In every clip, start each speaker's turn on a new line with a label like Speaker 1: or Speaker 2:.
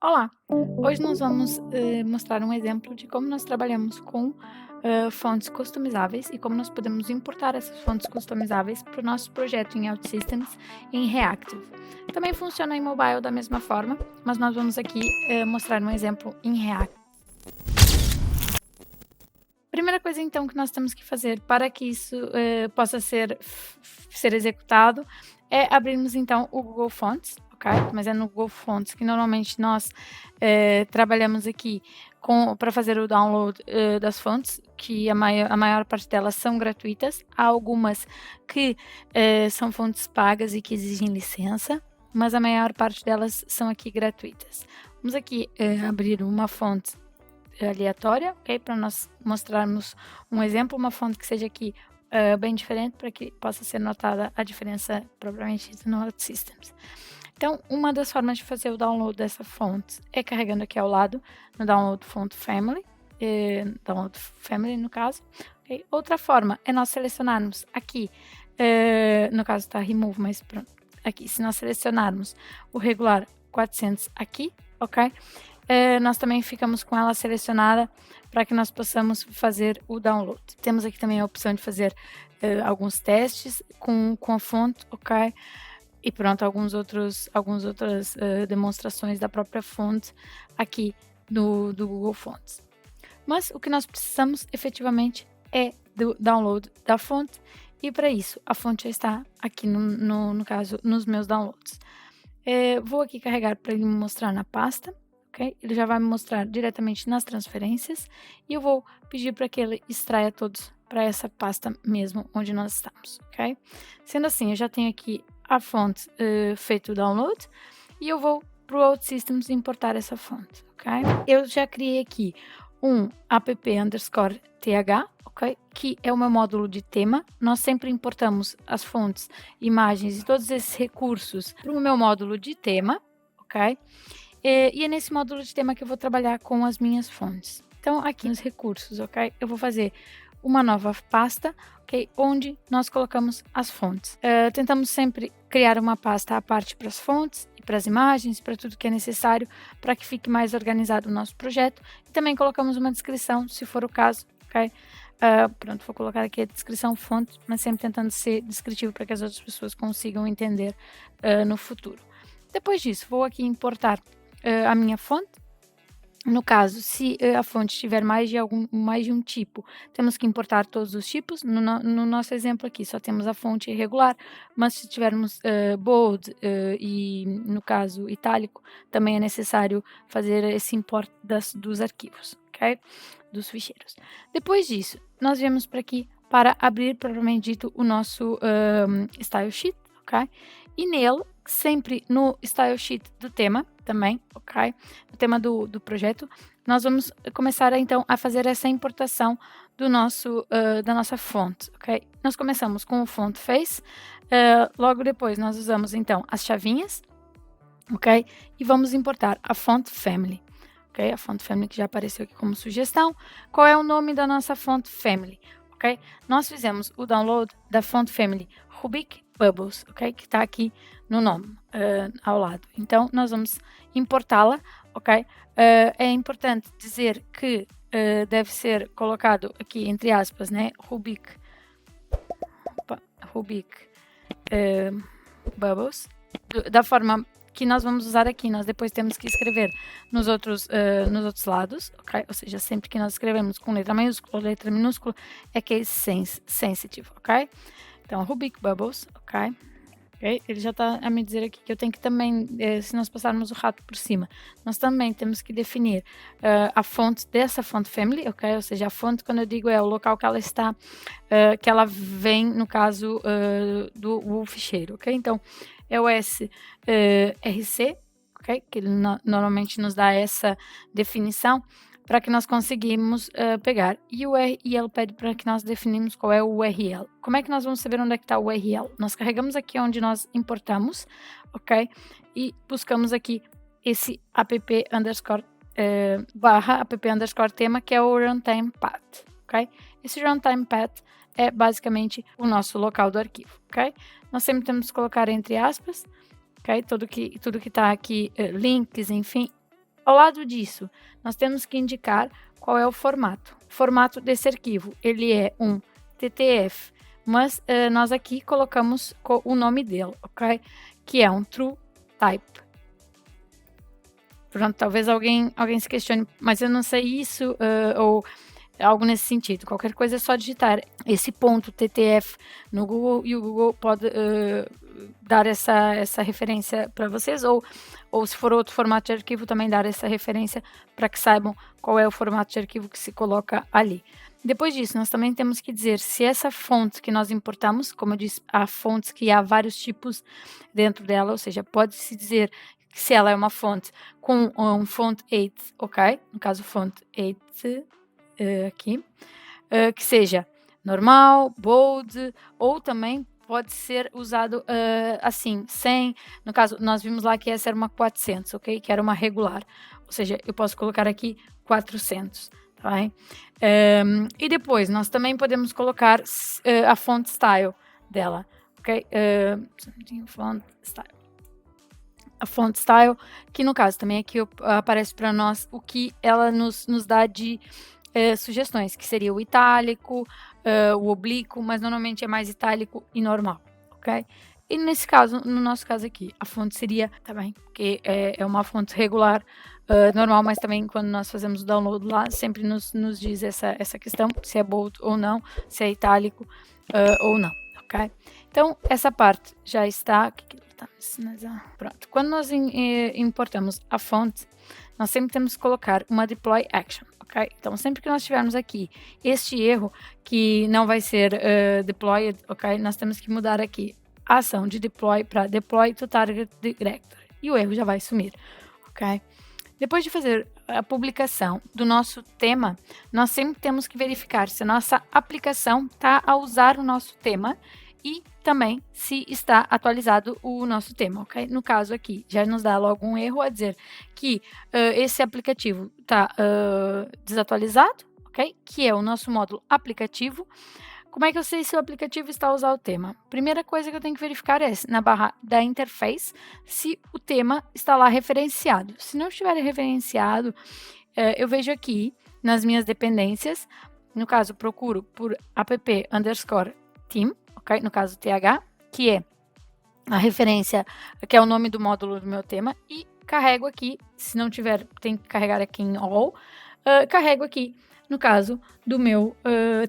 Speaker 1: Olá! Hoje nós vamos mostrar um exemplo de como nós trabalhamos com fontes customizáveis e como nós podemos importar essas fontes customizáveis para o nosso projeto em OutSystems em Reactive. Também funciona em mobile da mesma forma, mas nós vamos aqui mostrar um exemplo em React. Primeira coisa então que nós temos que fazer para que isso possa ser executado é abrirmos então o Google Fonts, ok? Mas é no Google Fonts que normalmente nós trabalhamos aqui para fazer o download das fontes, que a maior parte delas são gratuitas. Há algumas que são fontes pagas e que exigem licença, mas a maior parte delas são aqui gratuitas. Vamos aqui abrir uma fonte aleatória, ok? Para nós mostrarmos um exemplo, uma fonte que seja aqui bem diferente, para que possa ser notada a diferença propriamente dita no OutSystems. Então, uma das formas de fazer o download dessa fonte é carregando aqui ao lado, no Download Font Family, Download Family no caso. Okay? Outra forma é nós selecionarmos aqui, no caso está Remove, mas pronto, aqui, se nós selecionarmos o regular 400 aqui, ok? Nós também ficamos com ela selecionada para que nós possamos fazer o download. Temos aqui também a opção de fazer alguns testes com a fonte, ok? E pronto, algumas outras demonstrações da própria fonte aqui do Google Fonts. Mas o que nós precisamos efetivamente é do download da fonte, e para isso a fonte já está aqui no caso nos meus downloads. Vou aqui carregar para ele me mostrar na pasta. Okay? Ele já vai me mostrar diretamente nas transferências e eu vou pedir para que ele extraia todos para essa pasta mesmo onde nós estamos, ok? Sendo assim, eu já tenho aqui a fonte feito o download e eu vou para o OutSystems importar essa fonte, ok? Eu já criei aqui um app_th, ok? Que é o meu módulo de tema. Nós sempre importamos as fontes, imagens e todos esses recursos para o meu módulo de tema, ok? E é nesse módulo de tema que eu vou trabalhar com as minhas fontes. Então, aqui nos recursos, ok? Eu vou fazer uma nova pasta, ok? Onde nós colocamos as fontes. Tentamos sempre criar uma pasta à parte para as fontes, e para as imagens, para tudo que é necessário, para que fique mais organizado o nosso projeto. E também colocamos uma descrição, se for o caso, ok? Pronto, vou colocar aqui a descrição fonte, mas sempre tentando ser descritivo para que as outras pessoas consigam entender no futuro. Depois disso, vou aqui importar a minha fonte. No caso, se a fonte tiver mais de um tipo, temos que importar todos os tipos. No nosso exemplo aqui, só temos a fonte regular, mas se tivermos bold e, no caso, itálico, também é necessário fazer esse import dos arquivos, ok? Dos ficheiros. Depois disso, nós viemos para aqui para abrir, propriamente dito, o nosso style sheet, ok? E nele, sempre no style sheet do tema também, ok? O tema do projeto, nós vamos começar então a fazer essa importação do da nossa fonte, ok? Nós começamos com o font face, logo depois nós usamos então as chavinhas, ok? E vamos importar a font family, ok? A font family que já apareceu aqui como sugestão. Qual é o nome da nossa font family? Ok? Nós fizemos o download da font family Rubik Bubbles, ok? Que está aqui no nome, ao lado. Então, nós vamos importá-la, ok? É importante dizer que deve ser colocado aqui, entre aspas, né? Rubik Bubbles, da forma que nós vamos usar aqui. Nós depois temos que escrever nos outros lados, ok? Ou seja, sempre que nós escrevemos com letra maiúscula ou letra minúscula, é case sensitive, ok? Então, Rubik Bubbles, ok? Ele já está a me dizer aqui que eu tenho que também, se nós passarmos o rato por cima, nós também temos que definir a fonte dessa font family, ok? Ou seja, a fonte, quando eu digo, é o local que ela está, que ela vem, no caso, do ficheiro, ok? Então, é o SRC, ok? Que ele normalmente nos dá essa definição para que nós conseguimos pegar. E ele pede para que nós definimos qual é o URL. Como é que nós vamos saber onde é que está o URL? Nós carregamos aqui onde nós importamos, ok? E buscamos aqui esse app_tema, que é o runtime path, ok? Esse runtime path é basicamente o nosso local do arquivo, ok? Nós sempre temos que colocar entre aspas, ok? Tudo que está aqui, links, enfim, Ao lado disso, nós temos que indicar qual é o formato. O formato desse arquivo, ele é um TTF, mas nós aqui colocamos o nome dele, ok? Que é um true type. Pronto, talvez alguém se questione, mas eu não sei isso, ou algo nesse sentido. Qualquer coisa é só digitar esse ponto TTF no Google e o Google pode dar essa referência para vocês, ou se for outro formato de arquivo, também dar essa referência para que saibam qual é o formato de arquivo que se coloca ali. Depois disso, nós também temos que dizer se essa fonte que nós importamos, como eu disse, há fontes que há vários tipos dentro dela, ou seja, pode-se dizer se ela é uma fonte com um font 8, ok? No caso, font 8 aqui, que seja normal, bold, ou também pode ser usado assim, sem, no caso, nós vimos lá que essa era uma 400, ok? Que era uma regular, ou seja, eu posso colocar aqui 400, tá bem? E depois, nós também podemos colocar a font style dela, ok? Font style. A font style, que no caso também aqui aparece para nós o que ela nos dá de sugestões, que seria o itálico, o oblíquo, mas normalmente é mais itálico e normal, ok? E nesse caso, no nosso caso aqui, a fonte seria, tá bem, porque é uma fonte regular, normal, mas também quando nós fazemos o download lá, sempre nos diz essa questão, se é bold ou não, se é itálico ou não, ok? Então, essa parte já está. Pronto. Quando nós importamos a fonte, nós sempre temos que colocar uma deploy action, ok? Então, sempre que nós tivermos aqui este erro que não vai ser deployed, ok? Nós temos que mudar aqui a ação de deploy para deploy to target directory e o erro já vai sumir, ok? Depois de fazer a publicação do nosso tema, nós sempre temos que verificar se a nossa aplicação está a usar o nosso tema e também se está atualizado o nosso tema, ok? No caso aqui, já nos dá logo um erro a dizer que esse aplicativo está desatualizado, ok? Que é o nosso módulo aplicativo. Como é que eu sei se o aplicativo está a usar o tema? Primeira coisa que eu tenho que verificar é na barra da interface se o tema está lá referenciado. Se não estiver referenciado, eu vejo aqui nas minhas dependências, no caso procuro por app_theme, ok? No caso TH, que é a referência, que é o nome do módulo do meu tema, e carrego aqui, se não tiver, tem que carregar aqui em all, carrego aqui no caso do meu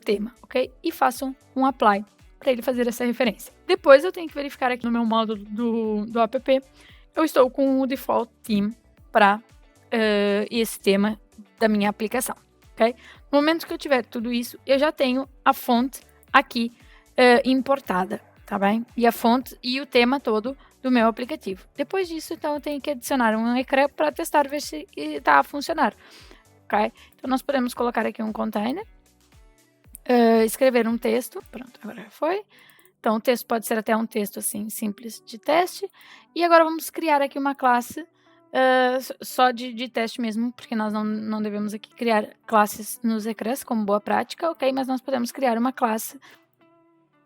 Speaker 1: tema, ok? E faço um apply para ele fazer essa referência. Depois eu tenho que verificar aqui no meu módulo do app, eu estou com o default theme para esse tema da minha aplicação, ok? No momento que eu tiver tudo isso, eu já tenho a fonte aqui importada, tá bem? E a fonte e o tema todo do meu aplicativo. Depois disso, então, eu tenho que adicionar um ecrã para testar, ver se está a funcionar. Okay? Então, nós podemos colocar aqui um container, escrever um texto, pronto, agora foi. Então, o texto pode ser até um texto assim, simples de teste. E agora vamos criar aqui uma classe só de teste mesmo, porque nós não devemos aqui criar classes nos ecrãs, como boa prática, ok? Mas nós podemos criar uma classe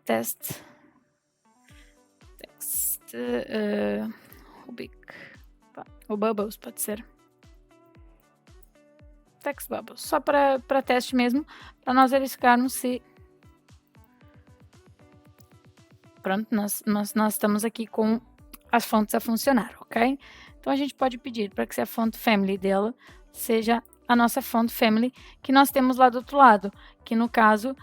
Speaker 1: text Rubik, ou Bubbles, pode ser. Text Bubbles, só para teste mesmo, para nós verificarmos se... Pronto, nós estamos aqui com as fontes a funcionar, ok? Então, a gente pode pedir para que a font family dela seja a nossa font family que nós temos lá do outro lado, que no caso,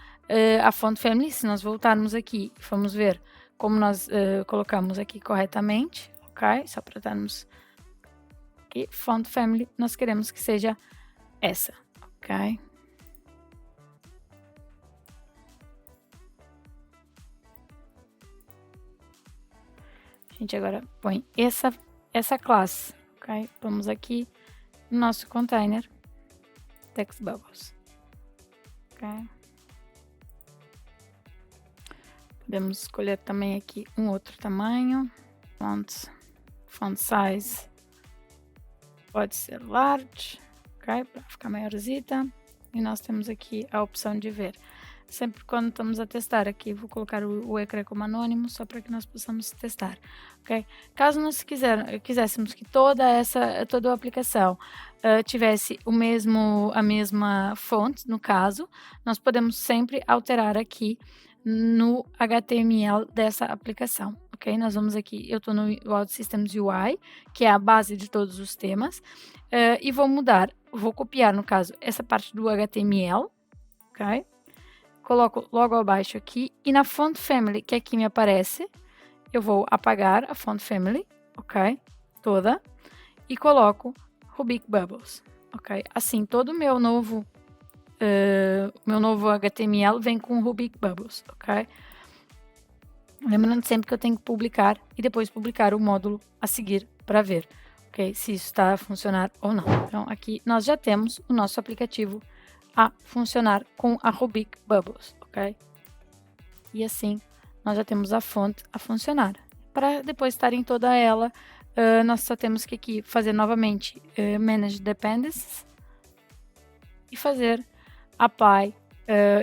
Speaker 1: a font family, se nós voltarmos aqui e formos ver como nós colocamos aqui corretamente, ok? Só para darmos aqui, font family, nós queremos que seja essa, ok? A gente agora põe essa classe, ok? Vamos aqui no nosso container, text bubbles, ok? Podemos escolher também aqui um outro tamanho, font size, pode ser large, ok? Para ficar maiorzita. E nós temos aqui a opção de ver sempre quando estamos a testar aqui, vou colocar o ecrã como anônimo, só para que nós possamos testar, ok? Caso nós quiséssemos que toda a aplicação tivesse a mesma fonte, no caso, nós podemos sempre alterar aqui no HTML dessa aplicação, ok? Nós vamos aqui, eu estou no Audio Systems UI, que é a base de todos os temas, e vou copiar, no caso, essa parte do HTML, ok? Coloco logo abaixo aqui, e na Font Family, que aqui me aparece, eu vou apagar a Font Family, ok? Toda, e coloco Rubik Bubbles, ok? Assim, todo o meu novo HTML vem com Rubik Bubbles, ok? Lembrando sempre que eu tenho que publicar e depois publicar o módulo a seguir para ver, ok? Se isso está a funcionar ou não. Então, aqui nós já temos o nosso aplicativo a funcionar com a Rubik Bubbles, ok? E assim, nós já temos a fonte a funcionar. Para depois estar em toda ela, nós só temos que aqui fazer novamente Manage Dependencies e fazer Apply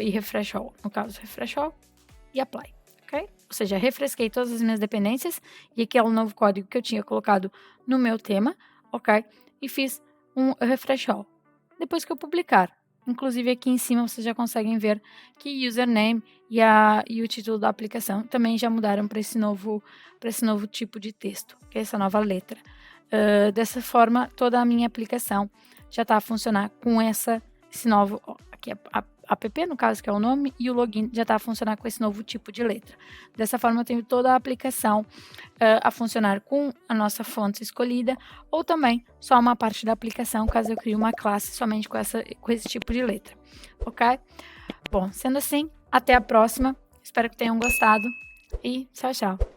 Speaker 1: e Refresh All. No caso, Refresh All e Apply, ok? Ou seja, refresquei todas as minhas dependências e aqui é o novo código que eu tinha colocado no meu tema, ok? E fiz um Refresh All. Depois que eu publicar, inclusive aqui em cima vocês já conseguem ver que username e o título da aplicação também já mudaram para esse novo tipo de texto, que é essa nova letra. Dessa forma, toda a minha aplicação já está a funcionar com esse novo, aqui é app, no caso, que é o nome, e o login já está a funcionar com esse novo tipo de letra. Dessa forma, eu tenho toda a aplicação a funcionar com a nossa fonte escolhida, ou também só uma parte da aplicação, caso eu crie uma classe somente com esse tipo de letra, ok? Bom, sendo assim, até a próxima. Espero que tenham gostado e tchau, tchau.